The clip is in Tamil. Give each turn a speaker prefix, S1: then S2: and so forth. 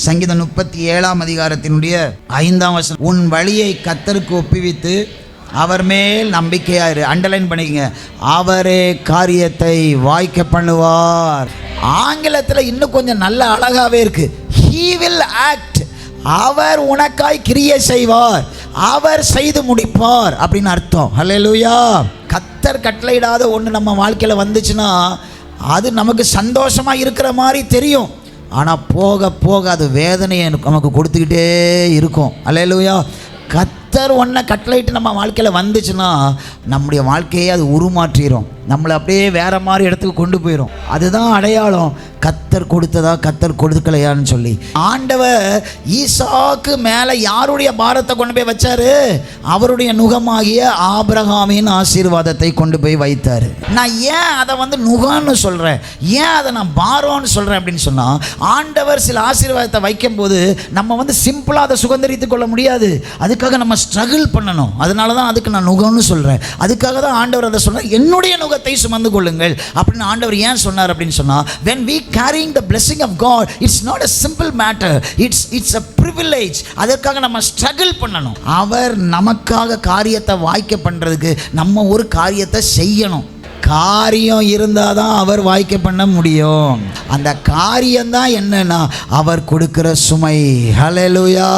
S1: சங்கீதம் 37 உன் வழியை கர்த்தருக்கு ஒப்புவித்து அவர் மேல் நம்பிக்கையாயிரு. அண்டர்லைன் பண்ணிக்கங்க, அவரே காரியத்தை வாய்க்க பண்ணுவார். ஆங்கிலத்தில் இன்னும் கொஞ்சம் நல்ல அழகாவே இருக்கு. He will act. அவர் உனக்காய் கிரியை செய்வார், அவர் செய்து முடிப்பார் அப்படின்னு அர்த்தம். ஹல்லேலூயா. கர்த்தர் கட்டளையிடாத ஒன்று நம்ம வாழ்க்கையில் வந்துச்சுன்னா அது நமக்கு சந்தோஷமாக இருக்கிற மாதிரி தெரியும், ஆனால் போக போக அது வேதனையை நமக்கு கொடுத்துக்கிட்டே இருக்கும். ஹல்லேலூயா. கர்த்தர் ஒன்றை கட்டளையிட்டு நம்ம வாழ்க்கையில் வந்துச்சுன்னா நம்முடைய வாழ்க்கையை அது உருமாற்றிடும், நம்மளை அப்படியே வேறு மாதிரி இடத்துக்கு கொண்டு போயிடும். அதுதான் அடையாளம், கர்த்தர் கொடுத்ததா கர்த்தர் கொடுக்கலையான்னு சொல்லி. ஆண்டவர் ஈசாக்கு மேலே யாருடைய பாரத்தை கொண்டு போய் வச்சாரு? அவருடைய நுகமாகிய ஆபிரகாமின் ஆசீர்வாதத்தை கொண்டு போய் வைத்தார். நான் ஏன் அதை நுகம்னு சொல்கிறேன், ஏன் அதை நான் பாரம்னு சொல்கிறேன் அப்படின்னு சொன்னால், ஆண்டவர் சில ஆசீர்வாதத்தை வைக்கும்போது நம்ம சிம்பிளாக அதை சுதந்திரித்து கொள்ள முடியாது, அதுக்காக நம்ம ஸ்ட்ரகிள் பண்ணணும். அதனால தான் அதுக்கு நான் நுகம்னு சொல்கிறேன். அதுக்காக தான் ஆண்டவர் அதை சொன்னார், என்னுடைய நுகத்தை சுமந்து கொள்ளுங்கள் அப்படின்னு. ஆண்டவர் ஏன் சொன்னார் அப்படின்னு சொன்னால், when we carrying the blessing of God, it's not a simple matter, it's a privilege. அதற்காக நம்ம ஸ்ட்ரகிள் பண்ணணும். அவர் நமக்காக காரியத்தை வாய்க்க பண்ணுறதுக்கு நம்ம ஒரு காரியத்தை செய்யணும். காரியம் இருந்தால் தான் அவர் வாய்க்க பண்ண முடியும். அந்த காரியம்தான் என்னன்னா அவர் கொடுக்கிற சுமை. ஹல்லேலூயா.